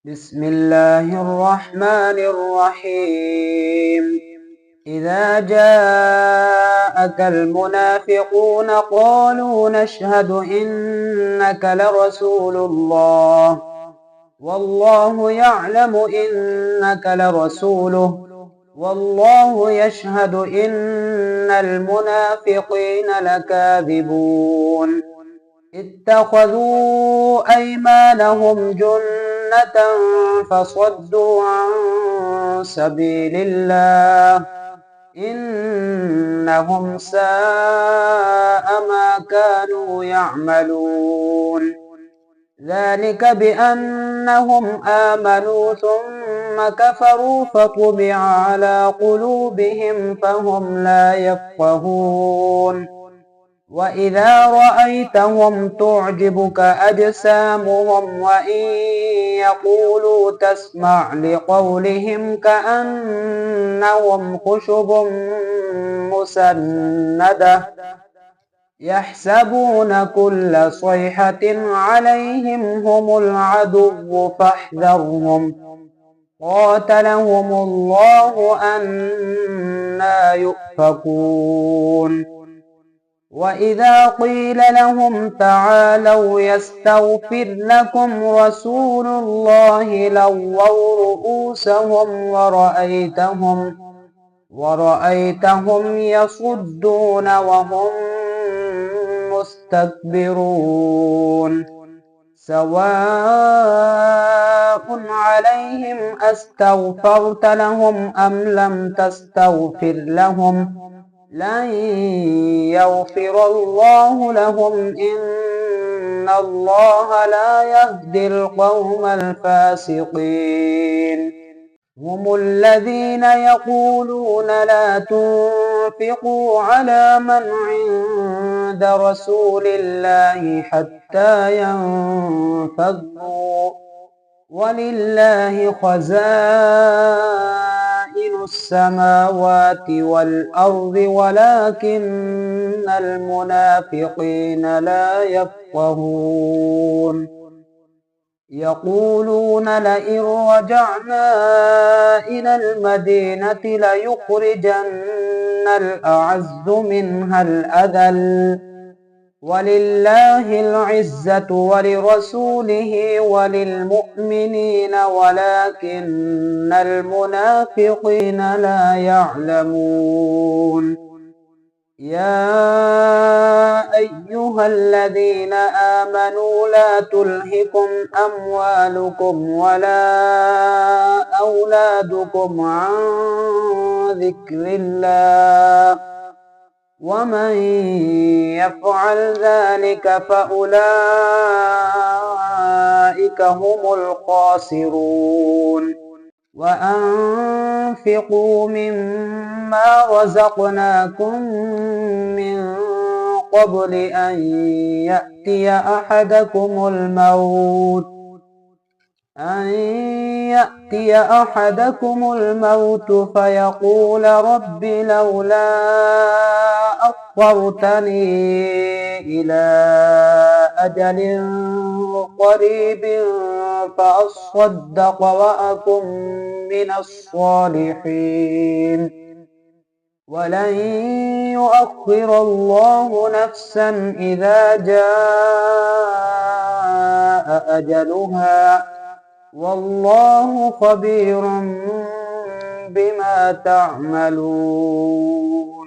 بسم الله الرحمن الرحيم. إذا جاءك المنافقون قالوا نشهد إنك لرسول الله والله يعلم إنك لرسوله والله يشهد إن المنافقين لكاذبون. اتخذوا أيمانهم جنة فصدوا عن سبيل الله إنهم ساء ما كانوا يعملون. ذلك بأنهم آمنوا ثم كفروا فطبع على قلوبهم فهم لا يفقهون. وإذا رأيتهم تعجبك أجسامهم وإن يقولوا تسمع لقولهم كأنهم خشب مسندة يحسبون كل صيحة عليهم هم العدو فاحذرهم قاتلهم الله أنى يؤفكون. وإذا قيل لهم تعالوا يستغفر لكم رسول الله لووا رؤوسهم ورأيتهم يصدون وهم مستكبرون. سواء عليهم أستغفرت لهم أم لم تستغفر لهم لن يغفر الله لهم إن الله لا يهدي القوم الفاسقين. هم الذين يقولون لا تنفقوا على من عند رسول الله حتى ينفضوا ولله خزائن السماوات والأرض ولكن المنافقين لا يفقهون. يقولون لئن رجعنا إلى المدينة ليخرجن الأعز منها الأذل ولله العزة ولرسوله وللمؤمنين ولكن المنافقين لا يعلمون. يا أيها الذين آمنوا لا تلهكم أموالكم ولا أولادكم عن ذكر الله ومن يفعل ذلك فأولئك هم الخاسرون. وأنفقوا مما رزقناكم من قبل أن يأتي أحدكم الموت فيقول رب لولا أخرتني إلى أجل قريب فأصدق وأكن من الصالحين ولن يؤخر الله نفسا إذا جاء أجلها والله خبير بما تعملون.